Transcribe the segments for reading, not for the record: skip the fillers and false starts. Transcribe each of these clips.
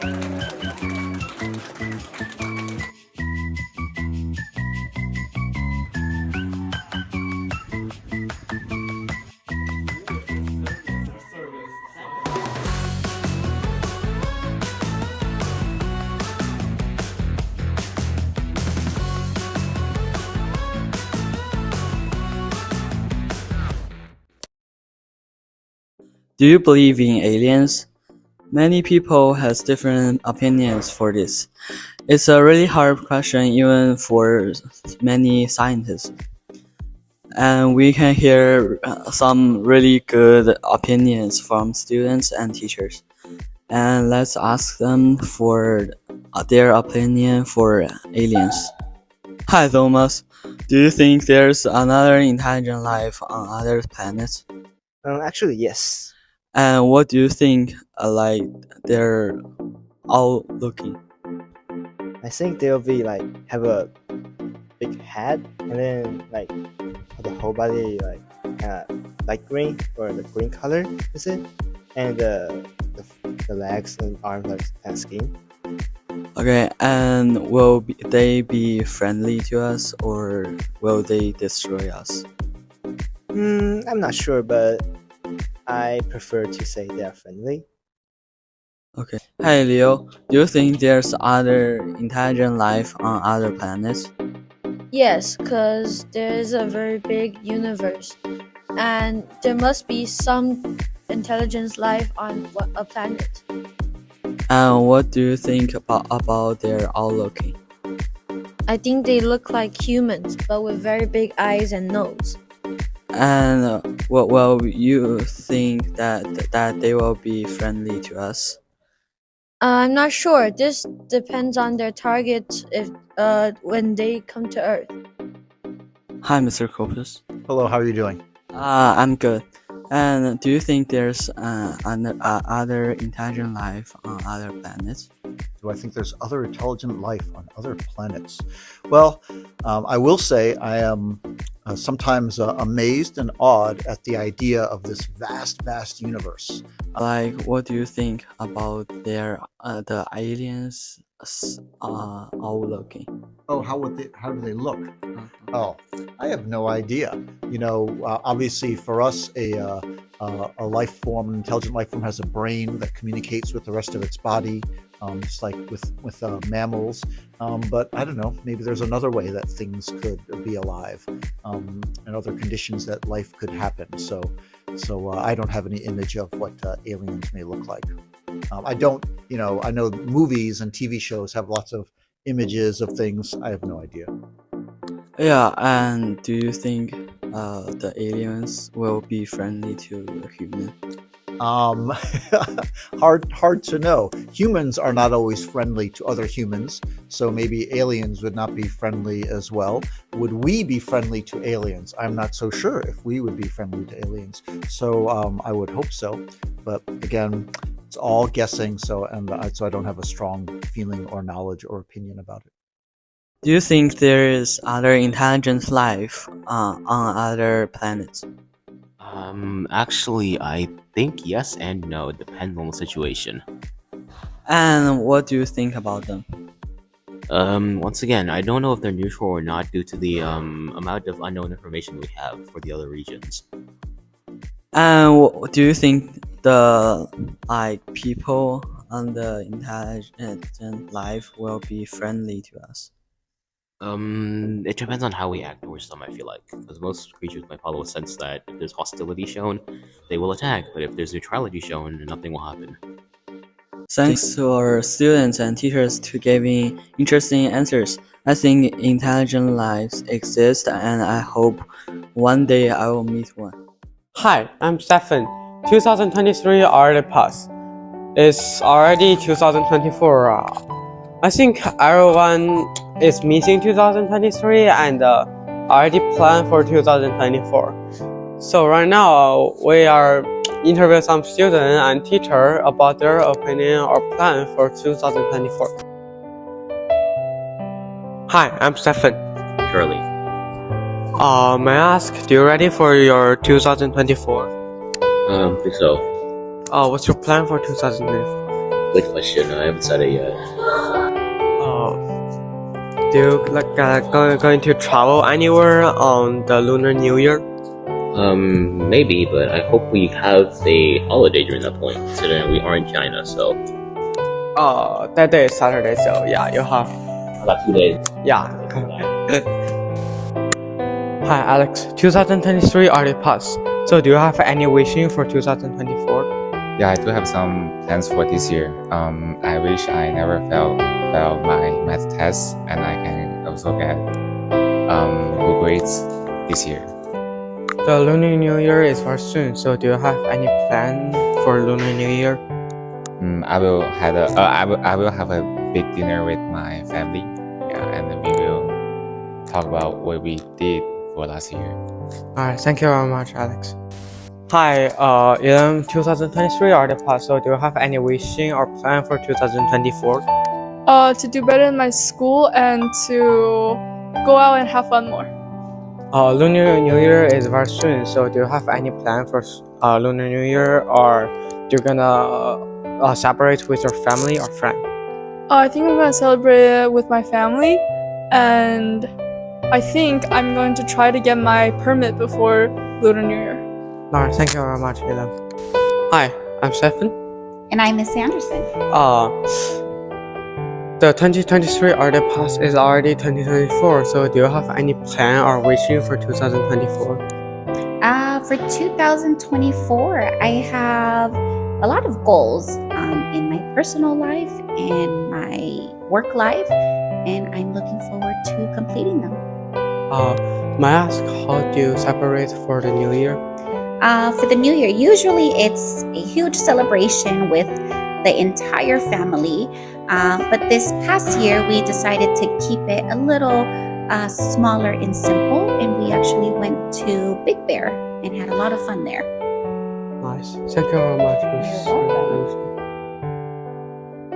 Do you believe in aliens? Many people has different opinions for this. It's a really hard question even for many scientists. And we can hear some really good opinions from students and teachers. And let's ask them for their opinion for aliens. Hi Thomas, do you think there's another intelligent life on other planets? Actually, yes. And what do you think like they're all looking? I think they'll be like have a big head and then like the whole body like light green or the green color is it, and the legs and arms are kind of skin. Okay, and will they be friendly to us or will they destroy us? I'm not sure, but I prefer to say they are friendly. Okay. Hey Leo, do you think there's other intelligent life on other planets? Yes, because there's a very big universe, and there must be some intelligent life on a planet. And what do you think about their outlooking? I think they look like humans, but with very big eyes and nose. And well, you think that they will be friendly to us? I'm not sure. This depends on their target if when they come to Earth. Hi, Mr. Corpus. Hello, how are you doing? I'm good. And do you think there's other intelligent life on other planets? Do I think there's other intelligent life on other planets? Well, I will say I am sometimes amazed and awed at the idea of this vast universe. Like, what do you think about the aliens outlooking? Oh, how do they look? Oh, I have no idea. You know, obviously for us, a life form, an intelligent life form, has a brain that communicates with the rest of its body, just like with mammals. But I don't know. Maybe there's another way that things could be alive, and other conditions that life could happen. So I don't have any image of what aliens may look like. I don't. You know, I know movies and TV shows have lots of images of things. I have no idea. Yeah, and do you think the aliens will be friendly to the human? Hard to know. Humans are not always friendly to other humans, so maybe aliens would not be friendly as well. Would we be friendly to aliens? I'm not so sure if we would be friendly to aliens. So I would hope so, but again, it's all guessing. So I don't have a strong feeling or knowledge or opinion about it. Do you think there is other intelligent life on other planets? Actually, I think yes and no. It depends on the situation. And what do you think about them? Once again, I don't know if they're neutral or not due to the amount of unknown information we have for the other regions. And do you think the people on the intelligent life will be friendly to us? It depends on how we act towards them, I feel like. Because most creatures might follow a sense that if there's hostility shown, they will attack. But if there's neutrality shown, nothing will happen. Thanks to our students and teachers to giving interesting answers. I think intelligent lives exist and I hope one day I will meet one. Hi, I'm Stephan. 2023 already passed. It's already 2024. I think everyone is missing 2023 and already planned for 2024. So right now we are interviewing some students and teachers about their opinion or plan for 2024. Hi, I'm Stephan. Surely. May I ask, do you ready for your 2024? I think so. What's your plan for 2024? Good question. I haven't said it yet. Uh, do you going to travel anywhere on the Lunar New Year? Maybe, but I hope we have a holiday during that point, considering we are in China, so. That day is Saturday, so yeah, you have. About 2 days. Yeah. Hi, Alex. 2023 already passed. So, do you have any wishing for 2024? Yeah, I do have some plans for this year. I wish I never fail my math test, and I can also get good grades this year. The Lunar New Year is very soon. So, do you have any plan for Lunar New Year? I will have a big dinner with my family. Yeah, and then we will talk about what we did for last year. Alright, thank you very much, Alex. Hi, 2023 already passed. So, do you have any wishing or plan for 2024? To do better in my school and to go out and have fun more. Lunar New Year is very soon. So, do you have any plan for Lunar New Year, or you're gonna celebrate with your family or friend? I think I'm gonna celebrate it with my family, and I think I'm going to try to get my permit before Lunar New Year. Alright, thank you very much, Ilan. Hi, I'm Stephan. And I'm Miss Anderson. The 2023 already passed is already 2024. So, do you have any plan or wishing for 2024? For 2024, I have a lot of goals in my personal life and my work life, and I'm looking forward to completing them. May I ask how do you celebrate for the New Year? For the New Year, usually it's a huge celebration with the entire family. But this past year, we decided to keep it a little smaller and simple, and we actually went to Big Bear and had a lot of fun there. Nice. Thank you very much.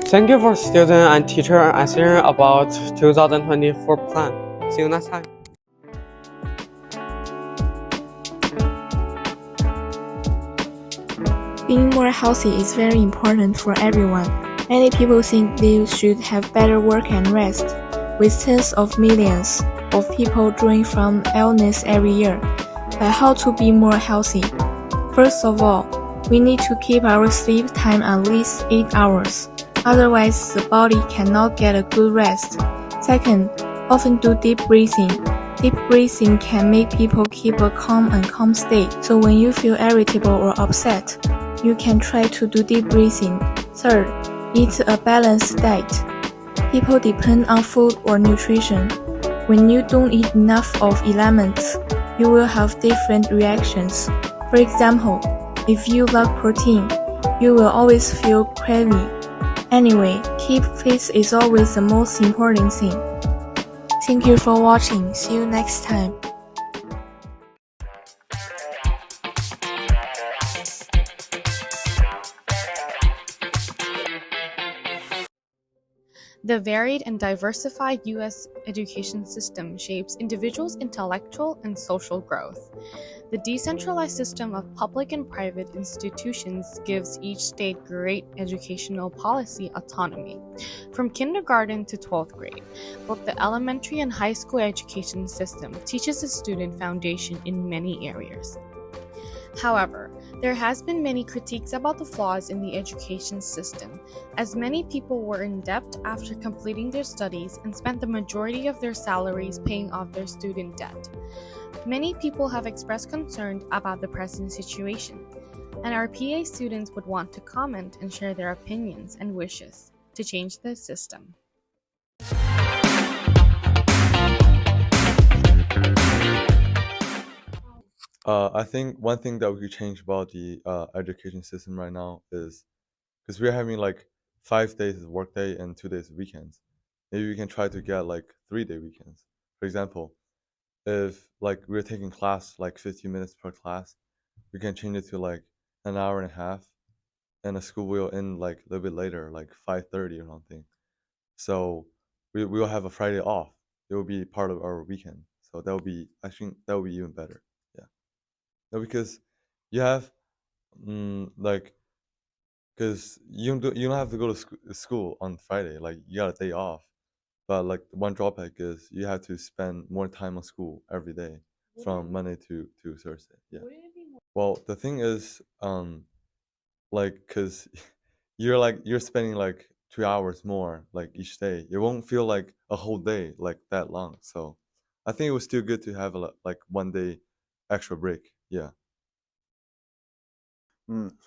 Thank you for student and teacher answering about 2024 plan. See you next time. Being more healthy is very important for everyone. Many people think they should have better work and rest. With tens of millions of people dying from illness every year, but how to be more healthy? First of all, we need to keep our sleep time at least 8 hours. Otherwise, the body cannot get a good rest. Second, often do deep breathing. Deep breathing can make people keep a calm state. So when you feel irritable or upset, you can try to do deep breathing. Third, eat a balanced diet. People depend on food or nutrition. When you don't eat enough of elements, you will have different reactions. For example, if you lack protein, you will always feel craving. Anyway, keep fit is always the most important thing. Thank you for watching. See you next time. The varied and diversified U.S. education system shapes individuals' intellectual and social growth. The decentralized system of public and private institutions gives each state great educational policy autonomy. From kindergarten to 12th grade, both the elementary and high school education system teaches the student foundation in many areas. However, there has been many critiques about the flaws in the education system, as many people were in debt after completing their studies and spent the majority of their salaries paying off their student debt. Many people have expressed concern about the present situation, and our PA students would want to comment and share their opinions and wishes to change the system. I think one thing that we could change about the education system right now is because we're having like 5 days of workday and 2 days of weekends. Maybe we can try to get like 3-day weekends. For example, if like we're taking class like 15 minutes per class, we can change it to like an hour and a half, and the school will end like a little bit later, like 5:30 or something. So we will have a Friday off. It will be part of our weekend. So that will be, I think that will be even better. Yeah. No, because you have like because you don't have to go to school on Friday. Like you got a day off, but like one drawback is you have to spend more time on school every day from Monday to Thursday. Yeah. Well, the thing is, like, cause you're spending like 2 hours more like each day. It won't feel like a whole day like that long. So, I think it was still good to have like one day extra break. Yeah.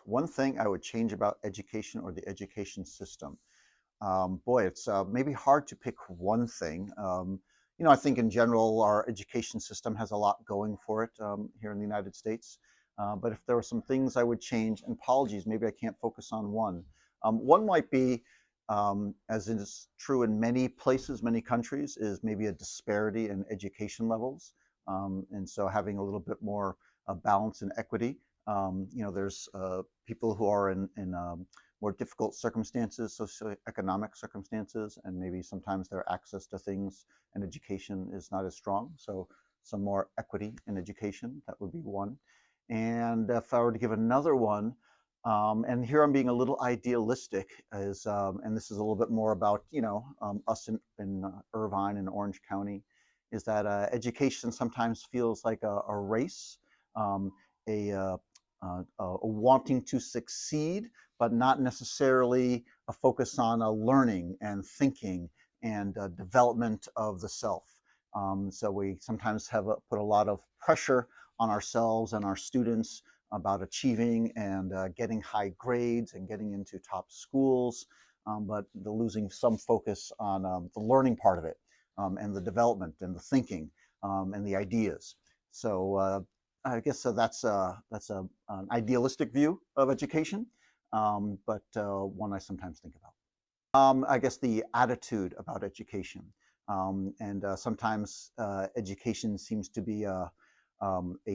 One thing I would change about education or the education system. Boy, it's maybe hard to pick one thing. I think in general our education system has a lot going for it here in the United States. But if there were some things I would change, and apologies, maybe I can't focus on one. One might be, as is true in many places, many countries, is maybe a disparity in education levels. And so having a little bit more balance and equity. There's people who are in more difficult circumstances, socioeconomic circumstances, and maybe sometimes their access to things and education is not as strong. So some more equity in education, that would be one. And if I were to give another one, and here I'm being a little idealistic, and this is a little bit more about us in Irvine and Orange County, is that education sometimes feels like a race, a, a wanting to succeed, but not necessarily a focus on learning and thinking and development of the self. So we sometimes have put a lot of pressure on ourselves and our students about achieving and getting high grades and getting into top schools, but losing some focus on the learning part of it, and the development and the thinking, and the ideas. So I guess that's an idealistic view of education, but one I sometimes think about. I guess the attitude about education, and sometimes education seems to be a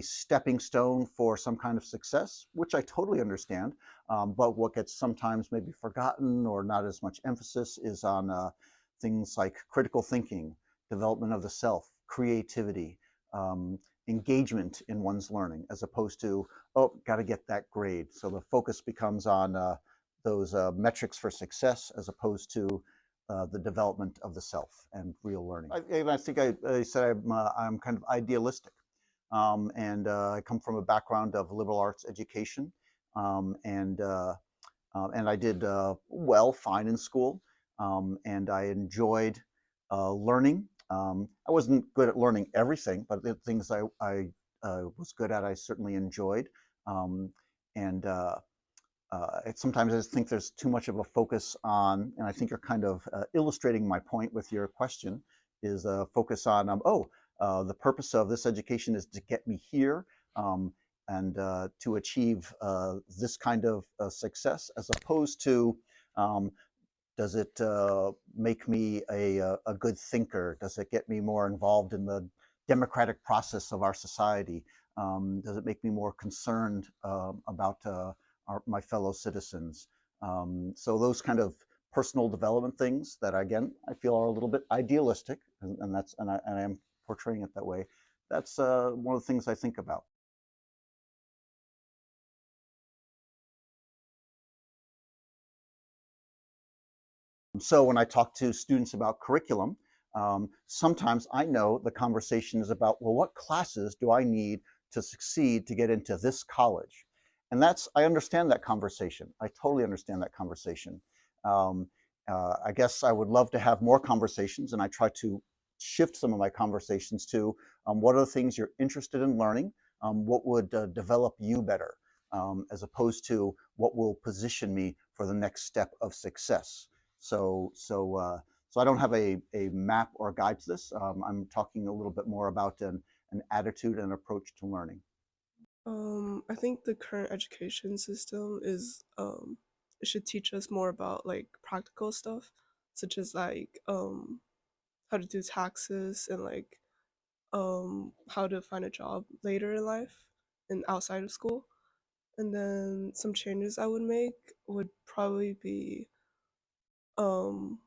stepping stone for some kind of success, which I totally understand. But what gets sometimes maybe forgotten or not as much emphasis is on things like critical thinking, development of the self, creativity, engagement in one's learning, as opposed to, oh, got to get that grade. So the focus becomes on those metrics for success, as opposed to the development of the self and real learning. I think I said I'm kind of idealistic, and I come from a background of liberal arts education, and I did fine in school, and I enjoyed learning. I wasn't good at learning everything, but the things I was good at, I certainly enjoyed. And Sometimes I just think there's too much of a focus on, and I think you're kind of illustrating my point with your question, is a focus on, the purpose of this education is to get me here, and to achieve this kind of success, as opposed to, does it make me a good thinker? Does it get me more involved in the democratic process of our society? Does it make me more concerned about my fellow citizens? So those kind of personal development things that, again, I feel are a little bit idealistic, and I am portraying it that way. That's one of the things I think about. So when I talk to students about curriculum, sometimes I know the conversation is about, well, what classes do I need to succeed to get into this college? And I understand that conversation. I totally understand that conversation. I guess I would love to have more conversations, and I try to shift some of my conversations to, what are the things you're interested in learning? What would develop you better, as opposed to what will position me for the next step of success. So I don't have a map or a guide to this. I'm talking a little bit more about an attitude and approach to learning. I think the current education system it should teach us more about like practical stuff, such as like how to do taxes and like how to find a job later in life and outside of school. And then some changes I would make would probably be probably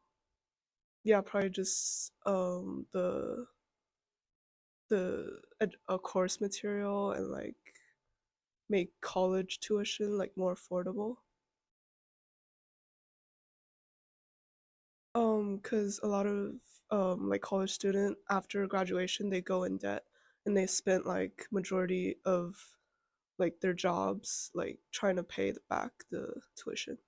just a course material and like make college tuition like more affordable. Because a lot of like college student after graduation they go in debt and they spent like majority of like their jobs like trying to pay back the tuition.